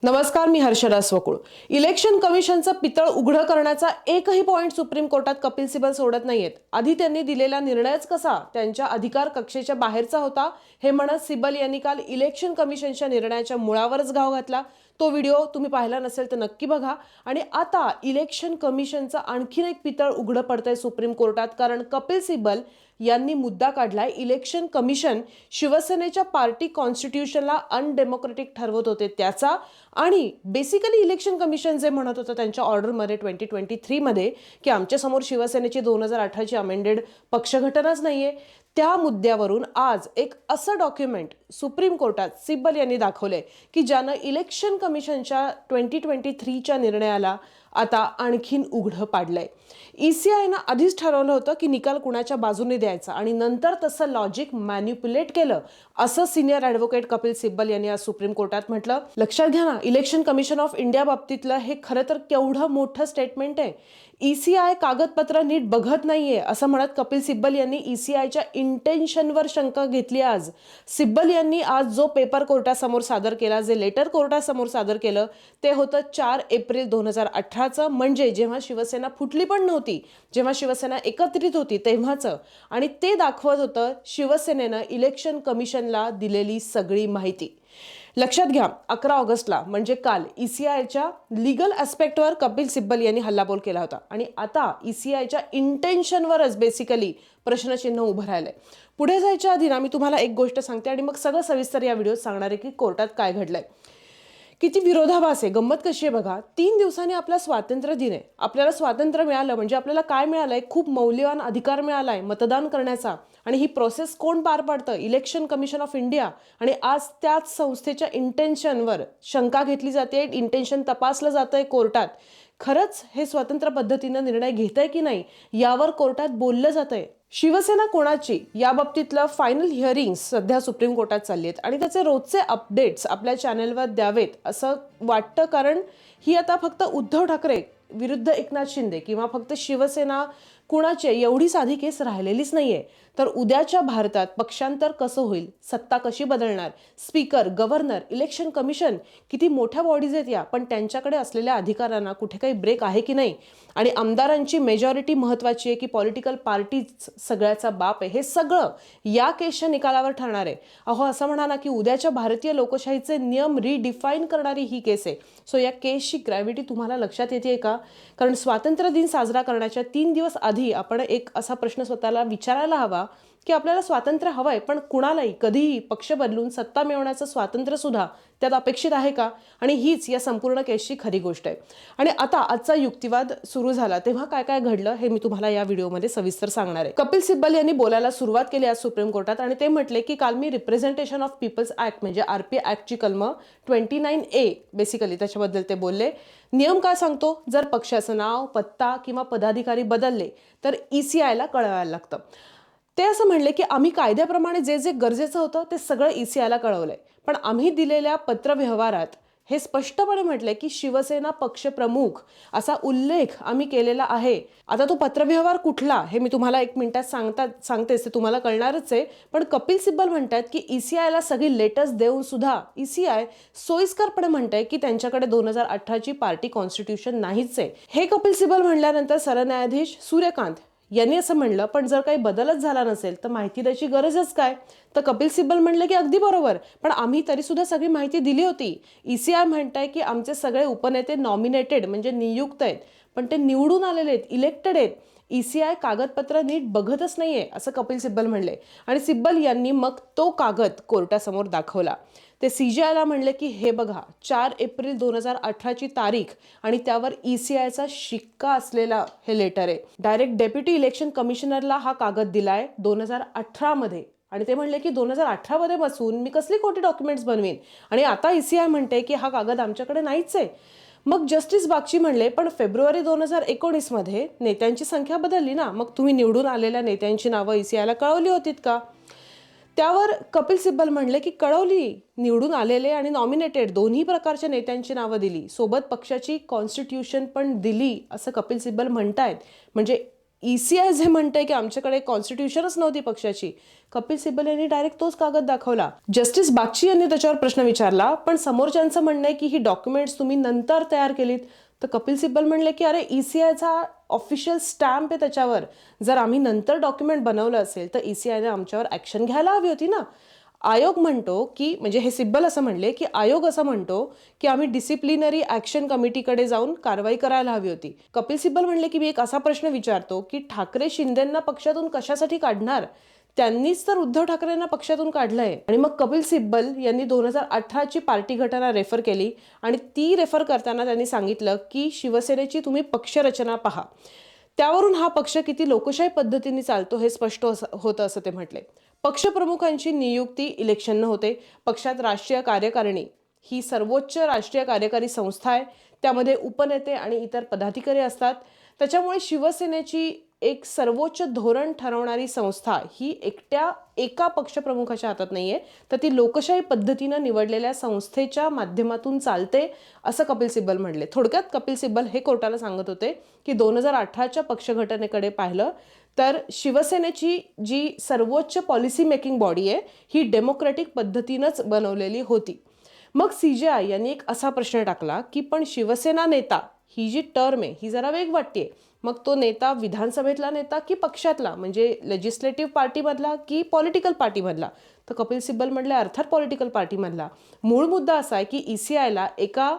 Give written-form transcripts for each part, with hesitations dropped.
नमस्कार, मी हर्षदा स्वकुळ. इलेक्शन कमिशनचं पितळ उघडं करण्याचा एकही पॉइंट सुप्रीम कोर्टात कपिल सिबल सोडत नाहीयेत. आधी त्यांनी दिलेला निर्णयच कसा त्यांच्या अधिकार कक्षेच्या बाहेरचा होता हे म्हणत सिबल यांनी काल इलेक्शन कमिशनच्या निर्णयाच्या मुळावरच घाव घातला. तो व्हिडिओ तुम्ही पाहिला नसेल तर नक्की बघा. आणि आता इलेक्शन कमिशनचं आणखीन एक पितळ उघडं पडतंय सुप्रीम कोर्टात, कारण कपिल सिबल यांनी मुद्दा काढलाय इलेक्शन कमिशन शिवसेनेच्या पार्टी कॉन्स्टिट्यूशनला अनडेमोक्रेटिक ठरवत होते त्याचा. आणि बेसिकली इलेक्शन कमिशन जे म्हणत होतं त्यांच्या ऑर्डरमध्ये 2023 मध्ये की आमच्यासमोर शिवसेनेची 2018ची अमेंडेड पक्षघटनाच नाहीये, त्या मुद्द्यावरून आज एक असं डॉक्युमेंट सुप्रीम कोर्टात सिब्बल यांनी दाखवलंय की ज्यानं इलेक्शन कमिशनच्या 2023च्या निर्णयाला आता आणखीन उघडं पाडलंय. ईसीआयनं आधीच ठरवलं होतं की निकाल कुणाच्या बाजूने द्यायचा आणि नंतर तसं लॉजिक मॅन्युप्युलेट केलं, असं सिनियर ॲडव्होकेट कपिल सिब्बल यांनी आज सुप्रीम कोर्टात म्हटलं. लक्षात घ्या ना, इलेक्शन कमिशन ऑफ इंडिया बाबतीतलं हे खरं तर केवढं मोठं स्टेटमेंट आहे. ईसीआय कागदपत्र नीट बघत नाहीये असं म्हणत कपिल सिब्बल यांनी ईसीआयच्या इंटेन्शनवर शंका घेतली. आज सिब्बल यांनी आज जो पेपर कोर्टासमोर सादर केला, जे लेटर कोर्टासमोर सादर केलं, ते होतं 4 एप्रिल 2018चं, म्हणजे जेव्हा शिवसेना फुटली पण नव्हती, जेव्हा शिवसेना एकत्रित होती तेव्हाचं. आणि ते दाखवत होतं शिवसेनेनं इलेक्शन कमिशनला दिलेली सगळी माहिती. लक्षात घ्या, 11 ऑगस्टला म्हणजे काल ईसीआयच्या लीगल ॲस्पेक्टवर कपिल सिब्बल यांनी हल्लाबोल केला होता आणि आता ईसीआयच्या इंटेन्शनवरच बेसिकली प्रश्नचिन्ह उभं राहिलंय. पुढे जायच्या आधी ना मी तुम्हाला एक गोष्ट सांगते आणि मग सगळं सविस्तर या व्हिडिओत सांगणार आहे की कोर्टात काय घडलंय. किती विरोधाभास आहे. गंमत कशी आहे बघा, 3 दिवसांनी आपला स्वातंत्र्य दिन आहे. आपल्याला स्वातंत्र्य मिळालं म्हणजे आपल्याला काय मिळालंय, खूप मौल्यवान अधिकार मिळालाय मतदान करण्याचा. आणि ही प्रोसेस कोण पार पाडतं? Election commission of India. आणि आज त्याच संस्थेच्या इंटेन्शनवर शंका घेतली जाते, इंटेन्शन तपासलं जातंय कोर्टात. खरंच हे स्वतंत्र पद्धतीनं निर्णय घेतंय की नाही यावर कोर्टात बोललं जातंय. शिवसेना कोणाची या बाबतीतलं फायनल हिअरिंग्स सध्या सुप्रीम कोर्टात चालली आहेत आणि त्याचे रोजचे अपडेट्स आपल्या चॅनलवर द्यावेत असं वाटतं, कारण ही आता फक्त उद्धव ठाकरे विरुद्ध एकनाथ शिंदे किंवा फक्त शिवसेना कुणाचे एवढी साधी केस राहिलेलीच नाहीये. तर उद्याच्या भारतात पक्षांतर कसं होईल, सत्ता कशी बदलणार, स्पीकर, गव्हर्नर, इलेक्शन कमिशन, किती मोठ्या बॉडीज आहेत या, पण त्यांच्याकडे असलेल्या अधिकारांना कुठे काही ब्रेक आहे की नाही, आणि आमदारांची मेजॉरिटी महत्त्वाची आहे की पॉलिटिकल पार्टीज सगळ्याचा बाप आहे, हे सगळं या केसच्या निकालावर ठरणार आहे. अहो, असं म्हणा ना की उद्याच्या भारतीय लोकशाहीचे नियम रिडिफाईन करणारी ही केस आहे. सो या केसची ग्रॅव्हिटी तुम्हाला लक्षात येते का? कारण स्वातंत्र्य दिन साजरा करण्याच्या 3 दिवस आधी आपण एक असा प्रश्न स्वतःला विचारायला हवा की आपल्याला स्वातंत्र्य हवंय, पण कुणालाही कधीही पक्ष बदलून सत्ता मिळवण्याचं स्वातंत्र्य सुद्धा त्यात अपेक्षित आहे का? आणि हीच या संपूर्ण केसची खरी गोष्ट आहे. आणि आता आजचा युक्तिवाद सुरू झाला तेव्हा काय काय घडलं हे मी तुम्हाला या व्हिडिओमध्ये सविस्तर सांगणार आहे. कपिल सिब्बल यांनी बोलायला सुरुवात केली आज सुप्रीम कोर्टात आणि ते म्हटले की काल मी रिप्रेझेंटेशन ऑफ पीपल्स ऍक्ट म्हणजे आरपी ऍक्टची कलम 29A बेसिकली त्याच्याबद्दल ते बोलले. नियम काय सांगतो, जर पक्षाचं नाव, पत्ता किंवा पदाधिकारी बदलले तर ईसीआयला कळवायला लागतं. ते असं म्हणले की आम्ही कायद्याप्रमाणे जे जे गरजेचं होतं ते सगळं ईसीआयला कळवलंय, पण आम्ही दिलेल्या पत्रव्यवहारात हे स्पष्टपणे म्हटलंय की शिवसेना पक्षप्रमुख असा उल्लेख आम्ही केलेला आहे. आता तो पत्रव्यवहार कुठला हे मी तुम्हाला 1 मिनिटात सांगतेच, ते तुम्हाला कळणारच आहे. पण कपिल सिब्बल म्हणतात की ईसीआयला सगळी लेटर्स देऊन सुद्धा ईसीआय सोयीस्करपणे म्हणतंय की त्यांच्याकडे 2018ची पार्टी कॉन्स्टिट्यूशन नाहीच आहे. हे कपिल सिब्बल म्हणल्यानंतर सरन्यायाधीश सूर्यकांत यांनी असं म्हणलं, पण जर काही बदलच झाला नसेल तर माहिती द्यायची गरजच काय? तर कपिल सिब्बल म्हणले की अगदी बरोबर, पण आम्ही तरी सुद्धा सगळी माहिती दिली होती. ईसीआय म्हणताय की आमचे सगळे उपनेते नॉमिनेटेड म्हणजे नियुक्त आहेत, पण ते निवडून आलेले आहेत, इलेक्टेड आहेत. ईसीआय कागदपत्र नीट बघतच नाहीये असं कपिल सिब्बल म्हणले. आणि सिब्बल यांनी मग तो कागद कोर्टासमोर दाखवला. ते सीजीआयला म्हणले की हे बघा, 4 एप्रिल 2018ची तारीख आणि त्यावर ईसीआयचा शिक्का असलेला हे लेटर आहे. डायरेक्ट डेप्युटी इलेक्शन कमिशनरला हा कागद दिलाय 2018 मध्ये. आणि ते म्हणले की 2018 मध्ये बसून मी कसली खोटी डॉक्युमेंट्स बनवीन, आणि आता ईसीआय म्हणते की हा कागद आमच्याकडे नाहीच आहे. मग जस्टिस बागची म्हणले, पण फेब्रुवारी 2019 मध्ये नेत्यांची संख्या बदलली ना, मग तुम्ही निवडून आलेल्या नेत्यांची नावं ईसीआयला कळवली होतीत का? त्यावर कपिल सिब्बल म्हणले की कळवली, निवडून आलेले आणि नॉमिनेटेड दोन्ही प्रकारच्या नेत्यांची नावं दिली, सोबत पक्षाची कॉन्स्टिट्यूशन पण दिली असं कपिल सिब्बल म्हणतायत. म्हणजे ECI जे म्हणते की आमच्याकडे कॉन्स्टिट्यूशनच नव्हती पक्षाची, कपिल सिब्बल यांनी डायरेक्ट तोच कागद दाखवला. जस्टिस बागची यांनी त्याच्यावर प्रश्न विचारला, पण समोरच्यांचं म्हणणं आहे की ही डॉक्युमेंट्स तुम्ही नंतर तयार केलीत. तर कपिल सिब्बल म्हणले की अरे ECIचा ऑफिशियल स्टॅम्प आहे त्याच्यावर, जर आम्ही नंतर डॉक्युमेंट बनवलं असेल तर ECIने आमच्यावर ॲक्शन घ्यायला हवी होती ना. आयोग म्हणतो की, म्हणजे हे सिब्बल असं म्हणले की आयोग असं म्हणतो की आम्ही डिसिप्लिनरी ॲक्शन कमिटीकडे जाऊन कारवाई करायला हवी होती. कपिल सिब्बल म्हणले की मी एक असा प्रश्न विचारतो की ठाकरे शिंदेंना पक्षातून कशासाठी काढणार, त्यांनीच तर उद्धव ठाकरेंना पक्षातून काढलंय. आणि मग कपिल सिब्बल यांनी 2018ची पार्टी घटना रेफर केली आणि ती रेफर करताना त्यांनी सांगितलं की शिवसेनेची तुम्ही पक्षरचना पहा, त्यावरून हा पक्ष किती लोकशाही पद्धतीने चालतो हे स्पष्ट होतं असं ते म्हटले. पक्षप्रमुखांची नियुक्ती इलेक्शननं होते. पक्षात राष्ट्रीय कार्यकारिणी ही सर्वोच्च राष्ट्रीय कार्यकारी संस्था आहे, त्यामध्ये उपनेते आणि इतर पदाधिकारी असतात. त्याच्यामुळे शिवसेनेची एक सर्वोच्च धोरण ठरवणारी संस्था ही एका पक्षप्रमुखाच्या हातात नाहीये, तर ती लोकशाही पद्धतीनं निवडलेल्या संस्थेच्या माध्यमातून चालते असं कपिल सिब्बल म्हणले. थोडक्यात कपिल सिब्बल हे कोर्टाला सांगत होते की 2018च्या पक्षघटनेकडे पाहिलं तर शिवसेनेची जी सर्वोच्च पॉलिसी मेकिंग बॉडी आहे ही डेमोक्रॅटिक पद्धतीनंच बनवलेली होती. मग CJI यांनी एक असा प्रश्न टाकला की पण शिवसेना नेता ही जी टर्म आहे ही जरा वेग वाटते, मग तो नेता विधानसभेतला नेता की पक्षातला, म्हणजे लेजिस्लेटिव्ह पार्टीमधला की पॉलिटिकल पार्टीमधला. तर कपिल सिब्बल म्हटले अर्थात पॉलिटिकल पार्टीमधला. मूळ मुद्दा असा आहे की ECIला एका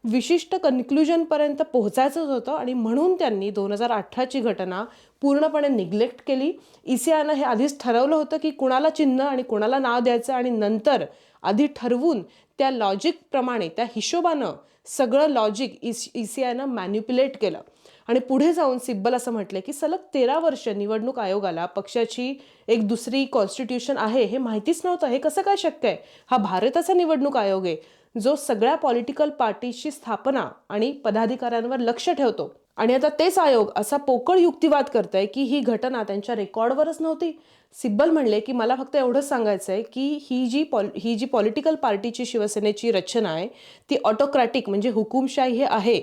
विशिष्ट कन्क्लुजनपर्यंत पोहोचायचंच होतं आणि म्हणून त्यांनी 2018ची घटना पूर्णपणे निग्लेक्ट केली. ECIनं हे आधीच ठरवलं होतं की कुणाला चिन्ह आणि कुणाला नाव द्यायचं आणि नंतर आधी ठरवून त्या लॉजिकप्रमाणे त्या हिशोबानं सगळं लॉजिक ECIनं मॅन्युप्युलेट केलं. आणि पुढे जाऊन सिब्बल असं म्हटलं की सलग 13 वर्ष निवडणूक आयोगाला पक्षाची एक दुसरी कॉन्स्टिट्यूशन आहे हे माहितीच नव्हतं. हे कसं काय शक्य आहे? हा भारताचा निवडणूक आयोग आहे जो सगळ्या पॉलिटिकल पार्टीची स्थापना आणि पदाधिकाऱ्यांवर लक्ष ठेवतो. आणि आता तेच आयोग असा पोकळ युक्तिवाद करतंय की ही घटना त्यांच्या रेकॉर्डवरच नव्हती. सिब्बल म्हणले की मला फक्त एवढंच सांगायचं आहे की ही जी पॉलिटिकल पार्टीची शिवसेनेची रचना आहे ती ऑटोक्रॅटिक म्हणजे हुकुमशाही हे आहे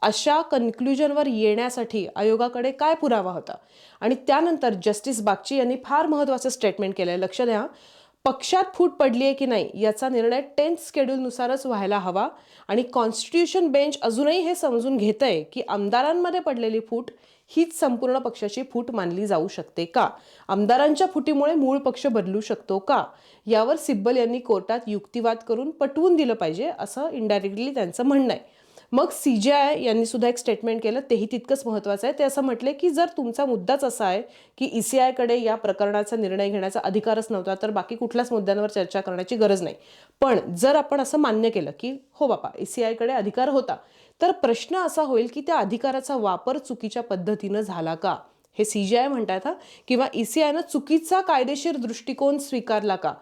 अशा कन्क्लुजनवर येण्यासाठी आयोगाकडे काय पुरावा होता. आणि त्यानंतर जस्टिस बागची यांनी फार महत्त्वाचं स्टेटमेंट केलंय. लक्ष द्या, पक्षात फूट पडली आहे की नाही याचा निर्णय 10th शेड्यूलनुसारच व्हायला हवा. आणि कॉन्स्टिट्यूशन बेंच अजूनही हे समजून घेतंय की आमदारांमध्ये पडलेली फूट हीच संपूर्ण पक्षाची फूट मानली जाऊ शकते का, आमदारांच्या फुटीमुळे मूळ पक्ष बदलू शकतो का, यावर सिब्बल यांनी कोर्टात युक्तिवाद करून पटवून दिलं पाहिजे असं इनडायरेक्टली त्यांचं म्हणणं आहे. मग CJI यांनी सुद्धा एक स्टेटमेंट केलं, तेही तितकंच महत्त्वाचं आहे. ते असं म्हटले की जर तुमचा मुद्दाच असा आहे की ECIकडे या प्रकरणाचा निर्णय घेण्याचा अधिकारच नव्हता तर बाकी कुठल्याच मुद्द्यांवर चर्चा करण्याची गरज नाही. पण जर आपण असं मान्य केलं की हो बाबा ECIकडे अधिकार होता, तर प्रश्न असा होईल की त्या अधिकाराचा वापर चुकीच्या पद्धतीनं झाला का, हे CJI म्हणतात किंवा ECIनं चुकीचा कायदेशीर दृष्टिकोन स्वीकारला का.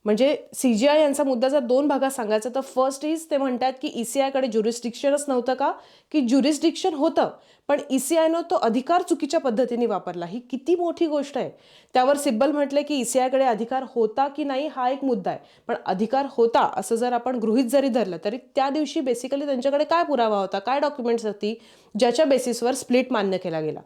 म्हणजे CJI यांचा मुद्दा जर दोन भागात सांगायचा तर फर्स्ट इज ते म्हणतात की ECIकडे ज्युरिस्डिक्शनच नव्हतं का, की ज्युरिस्डिक्शन होतं पण ECIनं तो अधिकार चुकीच्या पद्धतीने वापरला. ही किती मोठी गोष्ट आहे. त्यावर सिब्बल म्हटले की ECIकडे अधिकार होता की नाही हा एक मुद्दा आहे, पण अधिकार होता असं जर आपण गृहीत जरी धरलं तरी त्या दिवशी बेसिकली त्यांच्याकडे काय पुरावा होता, काय डॉक्युमेंट्स होती ज्याच्या बेसिसवर स्प्लिट मान्य केला गेला.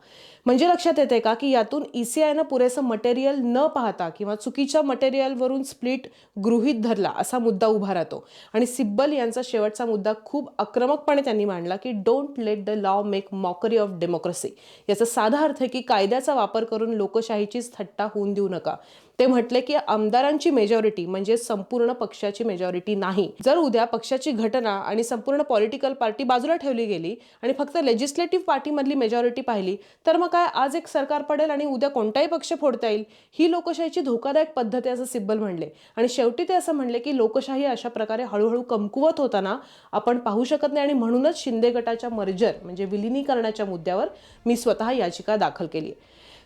म्हणजे लक्षात येते का की यातून ECIनं पुरेसं मटेरियल न पाहता किंवा चुकीच्या मटेरियलवरून स्प्लिट गृहीत धरला असा मुद्दा उभा राहतो. आणि सिब्बल यांचा शेवटचा मुद्दा खूप आक्रमकपणे त्यांनी मांडला की don't let the law make mockery of democracy. याचा साधा अर्थ आहे की कायद्याचा वापर करून लोकशाहीचीच थट्टा होऊन देऊ नका. ते म्हटले की आमदारांची मेजॉरिटी म्हणजे संपूर्ण पक्षाची मेजॉरिटी नाही. जर उद्या पक्षाची घटना आणि संपूर्ण पॉलिटिकल पार्टी बाजूला ठेवली गेली आणि फक्त लेजिस्लेटिव्ह पार्टीमधली मेजॉरिटी पाहिली तर मग काय आज एक सरकार पडेल आणि उद्या कोणताही पक्ष फोडता येईल. ही लोकशाहीची धोकादायक पद्धत आहे असं सिब्बल म्हणले. आणि शेवटी ते असं म्हणले की लोकशाही अशा प्रकारे हळूहळू कमकुवत होताना आपण पाहू शकत नाही आणि म्हणूनच शिंदे गटाच्या मर्जर म्हणजे विलिनीकरणाच्या मुद्द्यावर मी स्वतः याचिका दाखल केली.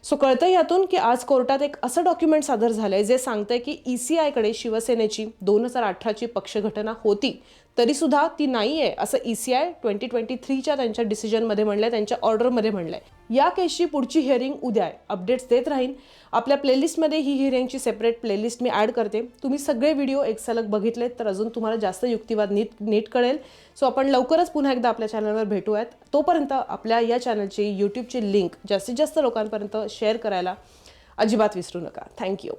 सो कळतं यातून की आज कोर्टात एक असं डॉक्युमेंट सादर झालंय जे सांगतंय की ECIकडे शिवसेनेची 2018ची पक्षघटना होती, तरीसुद्धा ती नाही आहे असं ECI 2023च्या त्यांच्या डिसिजनमध्ये म्हणलंय, त्यांच्या ऑर्डरमध्ये म्हणलंय. या केसची पुढची हिअरिंग उद्या आहे. अपडेट्स देत राहीन. आपल्या प्लेलिस्टमध्ये ही हिअरिंगची सेपरेट प्लेलिस्ट मी ॲड करते. तुम्ही सगळे व्हिडिओ एक सलग बघितलेत तर अजून तुम्हाला जास्त युक्तिवाद नीट कळेल. सो आपण लवकरच पुन्हा एकदा आपल्या चॅनलवर भेटूयात. तोपर्यंत आपल्या या चॅनलची यूट्यूबची लिंक जास्तीत जास्त लोकांपर्यंत शेअर करायला अजिबात विसरू नका. थँक्यू.